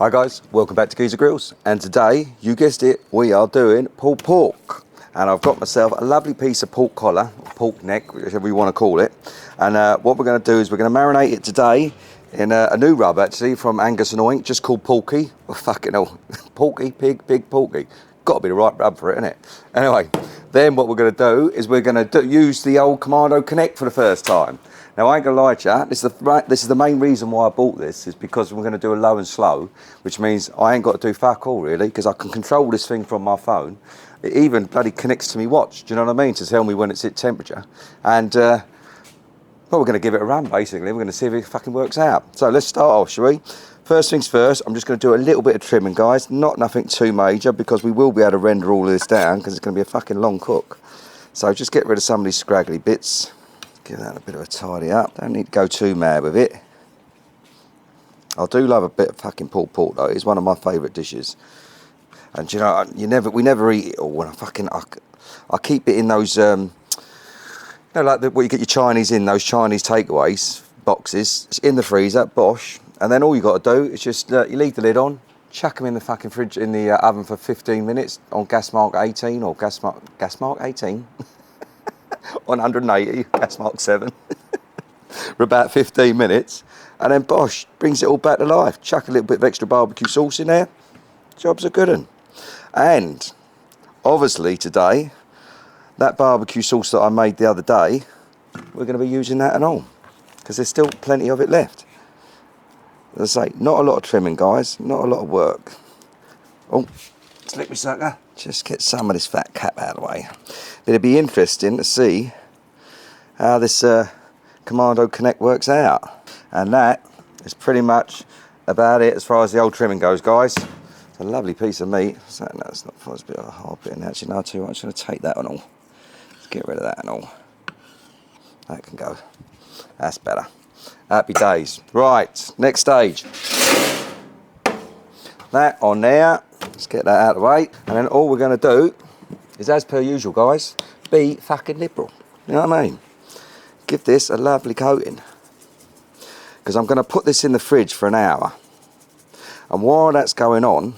Hi guys, welcome back to Geezer Grills, and today, you guessed it, we are doing pulled pork. And I've got myself a lovely piece of pork collar, or pork neck, whichever you want to call it. And what we're going to do is we're going to marinate it today in a new rub actually from Angus and Oink, just called Porky. Oh, fucking hell, Porky, pig, Porky. Got to be the right rub for it, innit? Anyway, then what we're going to do is we're going to use the old KAMADO Connect for the first time. Now, I ain't going to lie to you, this is the main reason why I bought this, is because we're going to do a low and slow, which means I ain't got to do fuck all, really, because I can control this thing from my phone. It even bloody connects to me watch, do you know what I mean, to tell me when it's at temperature. And, well, we're going to give it a run, basically. We're going to see if it fucking works out. So let's start off, shall we? First things first, I'm just going to do a little bit of trimming, guys. Not nothing too major, because we will be able to render all of this down, because it's going to be a fucking long cook. So just get rid of some of these scraggly bits. Give that a bit of a tidy up. Don't need to go too mad with it. I do love a bit of fucking pulled pork though. It's one of my favourite dishes. And you know, we never eat it all. When I keep it in those, you know, like what you get your Chinese in, those Chinese takeaways boxes. It's in the freezer, bosh. And then all you got to do is just you leave the lid on, chuck them in the fucking fridge in the oven for 15 minutes on gas mark 18 or gas mark 18. On 180, gas mark 7, for about 15 minutes, and then bosh, brings it all back to life. Chuck a little bit of extra barbecue sauce in there, job's a good one. And obviously today, that barbecue sauce that I made the other day, we're going to be using that and all, because there's still plenty of it left. As I say, not a lot of trimming, guys, not a lot of work. Oh, slip me sucker. Just get some of this fat cap out of the way. It'd be interesting to see how this KAMADO Connect works out. And that is pretty much about it as far as the old trimming goes, guys. It's a lovely piece of meat. So, no, it's not, it's a bit of a hard bit in there. Actually, no, too much. I'm going to take that one all. Let's get rid of that and all. That can go. That's better. Happy days. Right, next stage. That on there. Let's get that out of the way. And then all we're going to do is, as per usual, guys, be fucking liberal. You know what I mean? Give this a lovely coating. Because I'm going to put this in the fridge for an hour. And while that's going on,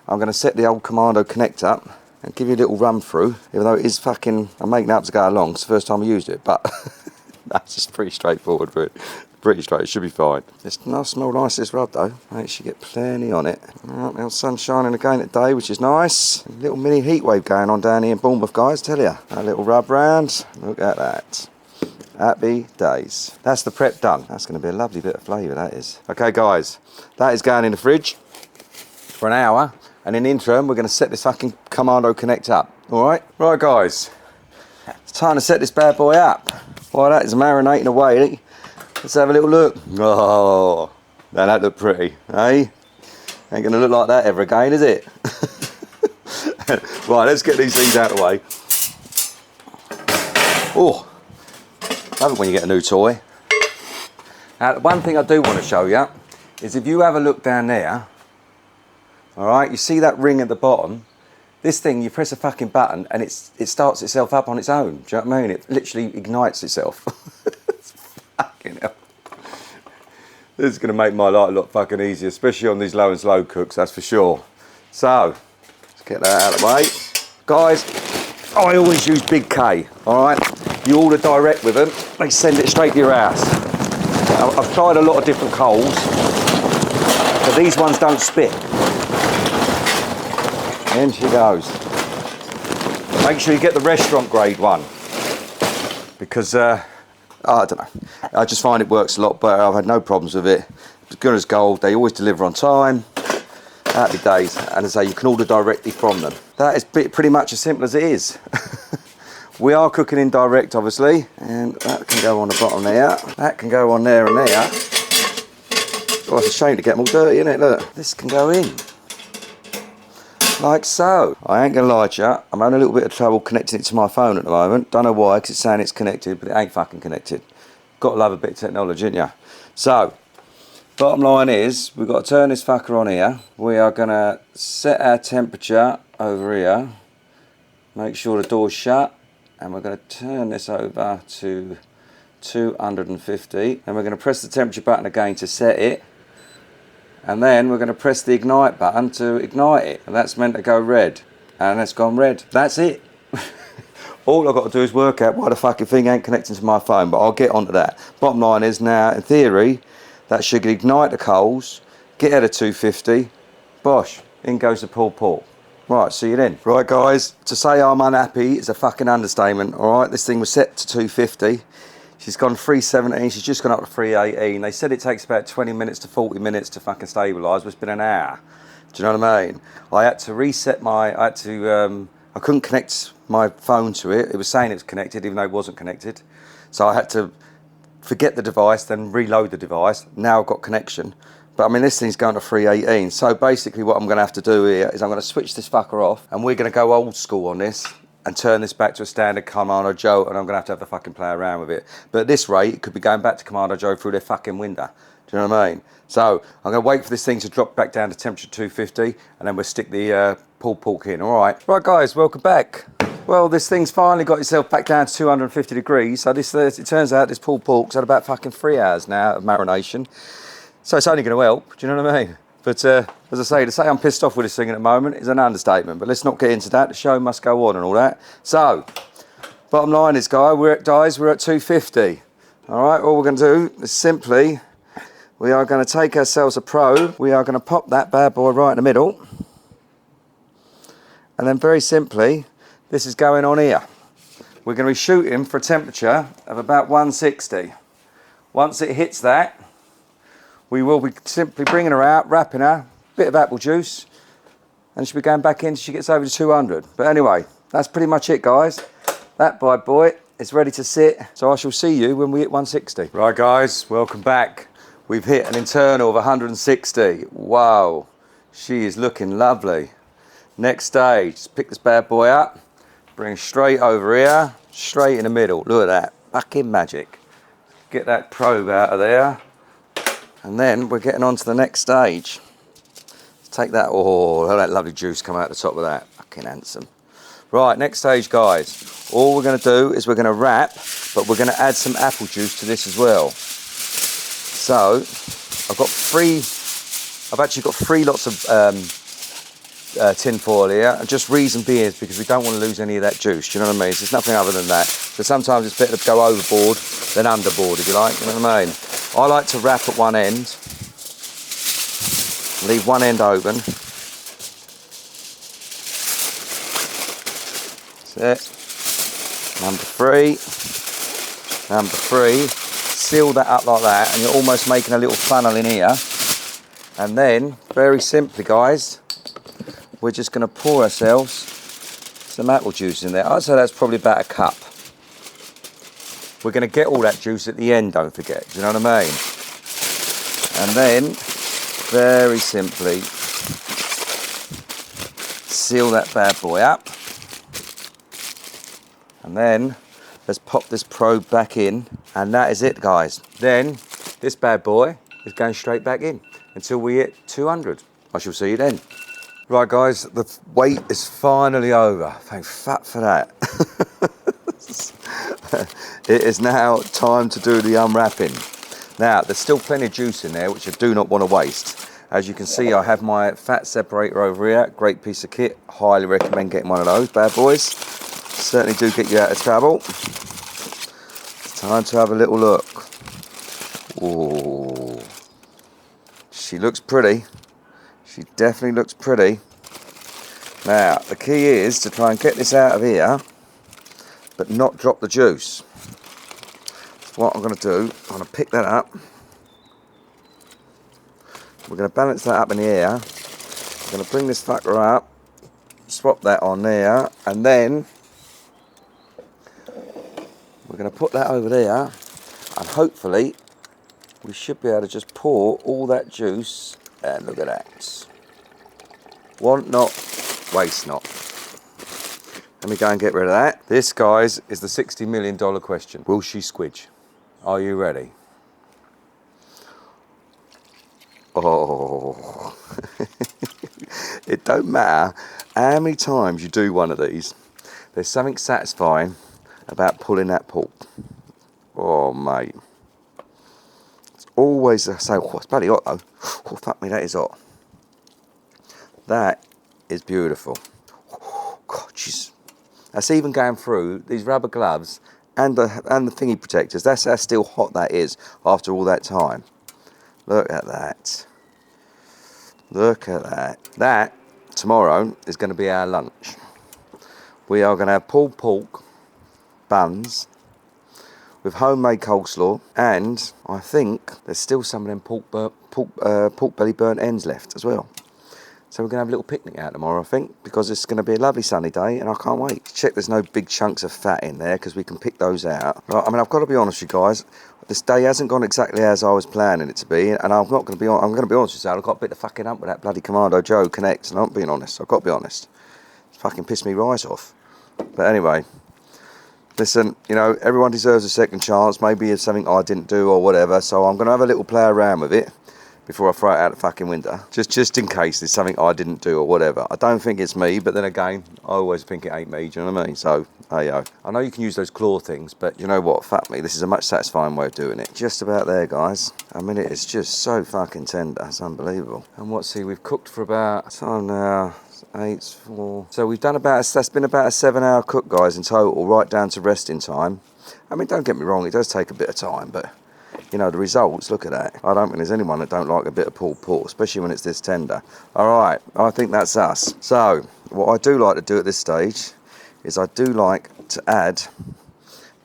I'm going to set the old KAMADO Connect up and give you a little run through. Even though it is fucking, I'm making it up to go along. It's the first time I used it, but that's just pretty straightforward for it. Pretty straight, it should be fine. It's nice, smell nice this rub though. Make sure you get plenty on it. Right, now sun's shining again today, which is nice. A little mini heat wave going on down here in Bournemouth, guys, tell you. A little rub round, look at that. Happy days. That's the prep done. That's going to be a lovely bit of flavour, that is. Okay guys, that is going in the fridge for an hour. And in the interim, we're going to set this fucking KAMADO Connect up. Alright? Right guys, it's time to set this bad boy up. While that is marinating away, let's have a little look. Oh, now that look pretty, eh? Ain't gonna look like that ever again, is it? Right, let's get these things out of the way. Oh, love it when you get a new toy. Now, one thing I do want to show you is if you have a look down there, all right, you see that ring at the bottom? This thing, you press a fucking button and it starts itself up on its own. Do you know what I mean? It literally ignites itself. Fucking hell. This is going to make my life a lot fucking easier, especially on these low and slow cooks, that's for sure. So, let's get that out of the way. Guys, I always use Big K, alright? You order direct with them, they send it straight to your house. I've tried a lot of different coals, but these ones don't spit. In she goes. Make sure you get the restaurant grade one, because I don't know, I just find it works a lot better. I've had no problems with it. It's good as gold. They always deliver on time. Happy days. And as I say, you can order directly from them. That is pretty much as simple as it is. We are cooking in direct, obviously, and that can go on the bottom there. That can go on there and there. Oh, it's a shame to get them all dirty, isn't it? Look, this can go in. Like so. I ain't gonna lie to you, I'm having a little bit of trouble connecting it to my phone at the moment. Don't know why, because it's saying it's connected, but it ain't fucking connected. Got to love a bit of technology, ain't ya? So, bottom line is, we've got to turn this fucker on here. We are gonna set our temperature over here. Make sure the door's shut. And we're gonna turn this over to 250. And we're gonna press the temperature button again to set it. And then we're going to press the ignite button to ignite it. And that's meant to go red. And it's gone red. That's it. All I've got to do is work out why the fucking thing ain't connecting to my phone, but I'll get onto that. Bottom line is now, in theory, that should ignite the coals, get out of 250, bosh, in goes the pulled pork. Right, see you then. Right guys, to say I'm unhappy is a fucking understatement, alright? This thing was set to 250. She's gone 317, she's just gone up to 318. They said it takes about 20 minutes to 40 minutes to fucking stabilise, but it's been an hour. Do you know what I mean? I had to reset I couldn't connect my phone to it. It was saying it was connected even though it wasn't connected. So I had to forget the device, then reload the device. Now I've got connection. But I mean, this thing's going to 318. So basically what I'm going to have to do here is I'm going to switch this fucker off and we're going to go old school on this and turn this back to a standard KAMADO Joe, and I'm going to have to fucking play around with it. But at this rate, it could be going back to KAMADO Joe through their fucking window. Do you know what I mean? So I'm going to wait for this thing to drop back down to temperature 250 and then we'll stick the pulled pork in, all right? Right guys, welcome back. Well, this thing's finally got itself back down to 250 degrees. So it turns out this pulled pork's had about fucking 3 hours now of marination. So it's only going to help, do you know what I mean? But as I say, to say I'm pissed off with this thing at the moment is an understatement. But let's not get into that. The show must go on and all that. So, bottom line is, we're at 250. All right, all we're going to do is simply, we are going to take ourselves a probe. We are going to pop that bad boy right in the middle. And then very simply, this is going on here. We're going to be shooting for a temperature of about 160. Once it hits that, we will be simply bringing her out, wrapping her, bit of apple juice, and she'll be going back in till she gets over to 200. But anyway, that's pretty much it, guys. That bad boy is ready to sit, so I shall see you when we hit 160. Right, guys, welcome back. We've hit an internal of 160. Wow, she is looking lovely. Next stage, just pick this bad boy up, bring straight over here, straight in the middle. Look at that, fucking magic. Get that probe out of there. And then we're getting on to the next stage. Let's take that, oh, look at that lovely juice come out the top of that. Fucking handsome. Right, next stage, guys. All we're going to do is we're going to wrap, but we're going to add some apple juice to this as well. So, I've actually got 3 lots of tin foil here, and just reason being is because we don't want to lose any of that juice, do you know what I mean? So it's nothing other than that. So sometimes it's better to go overboard than underboard, if you like, you know what I mean? I like to wrap at one end, leave one end open. That's it. Number 3. Number 3. Seal that up like that, and you're almost making a little funnel in here. And then, very simply, guys, we're just going to pour ourselves some apple juice in there. I'd say that's probably about a cup. We're going to get all that juice at the end, don't forget. Do you know what I mean? And then, very simply, seal that bad boy up. And then, let's pop this probe back in. And that is it, guys. Then, this bad boy is going straight back in until we hit 200. I shall see you then. Right, guys, the wait is finally over. Thank fuck for that. It is now time to do the unwrapping. Now, there's still plenty of juice in there, which I do not want to waste. As you can see, I have my fat separator over here. Great piece of kit. Highly recommend getting one of those bad boys. Certainly do get you out of trouble. It's time to have a little look. Ooh. She looks pretty. She definitely looks pretty. Now, the key is to try and get this out of here, but not drop the juice. So what I'm going to do, I'm going to pick that up. We're going to balance that up in the air. We're going to bring this fucker up, swap that on there, and then we're going to put that over there, and hopefully we should be able to just pour all that juice, and look at that. Want not, waste not. Let me go and get rid of that. This, guys, is the $60 million question. Will she squidge? Are you ready? Oh. It don't matter how many times you do one of these. There's something satisfying about pulling that pork. Oh, mate. It's always say, oh, it's bloody hot though. Oh, fuck me, that is hot. That is beautiful. Oh, God, jeez. That's even going through these rubber gloves and the thingy protectors. That's how still hot that is after all that time. Look at that. Look at that. That, tomorrow, is going to be our lunch. We are going to have pulled pork, buns, with homemade coleslaw, and I think there's still some of them pork belly burnt ends left as well. So we're going to have a little picnic out tomorrow, I think, because it's going to be a lovely sunny day, and I can't wait. Check there's no big chunks of fat in there, because we can pick those out. Right, I mean, I've got to be honest with you guys. This day hasn't gone exactly as I was planning it to be, and I'm going to be honest with you. I've got a bit of fucking up with that bloody KAMADO Joe Connect, and I'm being honest. I've got to be honest. It's fucking pissed me right off. But anyway, listen, you know, everyone deserves a second chance. Maybe it's something I didn't do or whatever, so I'm going to have a little play around with it before I throw it out the fucking window. Just in case there's something I didn't do or whatever. I don't think it's me, but then again, I always think it ain't me, do you know what I mean? So, hey yo. I know you can use those claw things, but you know what, fuck me, this is a much satisfying way of doing it. Just about there, guys. I mean, it is just so fucking tender, it's unbelievable. And what's see, we've cooked for about, time now, 8, 4. So we've done about, that's been about a 7-hour cook, guys, in total, right down to resting time. I mean, don't get me wrong, it does take a bit of time, but you know, the results, look at that. I don't think there's anyone that don't like a bit of pulled pork, especially when it's this tender. All right, I think that's us. So, what I do like to do at this stage is I do like to add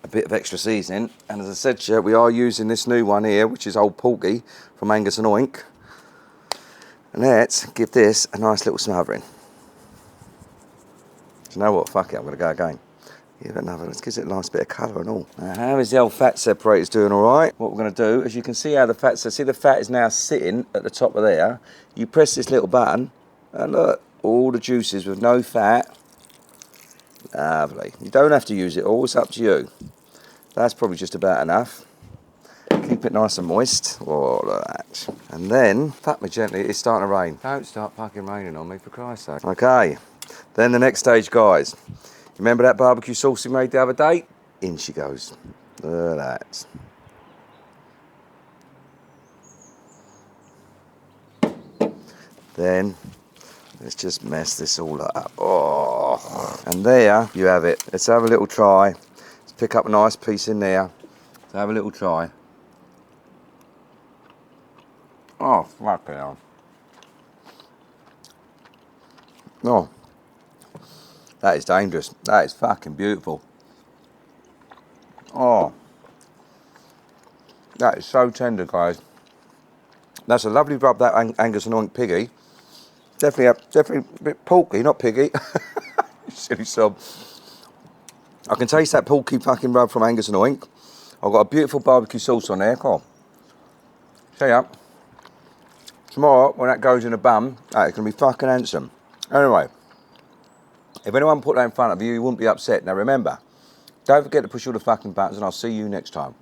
a bit of extra seasoning. And as I said to you, we are using this new one here, which is Old Porky from Angus and Oink. And let's give this a nice little smothering. Do you know what? Fuck it, I'm going to go again. Give it another, it gives it a nice bit of colour and all. Now, how is the old fat separators doing all right? What we're going to do, as you can see how the fat, so see the fat is now sitting at the top of there. You press this little button and look, all the juices with no fat. Lovely. You don't have to use it all, it's up to you. That's probably just about enough. Keep it nice and moist. Oh, look at that. And then, fuck me gently, it's starting to rain. Don't start fucking raining on me, for Christ's sake. Okay, then the next stage, guys. Remember that barbecue sauce we made the other day? In she goes. Look at that. Then, let's just mess this all up. Oh, and there you have it. Let's have a little try. Let's pick up a nice piece in there. Let's have a little try. Oh, fucking hell. Oh. That is dangerous. That is fucking beautiful. Oh. That is so tender, guys. That's a lovely rub, that Angus and Oink piggy. Definitely a bit porky, not piggy. Silly sob. I can taste that porky fucking rub from Angus and Oink. I've got a beautiful barbecue sauce on there. Come on. See ya. Tomorrow, when that goes in a bun, it's going to be fucking handsome. Anyway. If anyone put that in front of you, you wouldn't be upset. Now remember, don't forget to push all the fucking buttons, and I'll see you next time.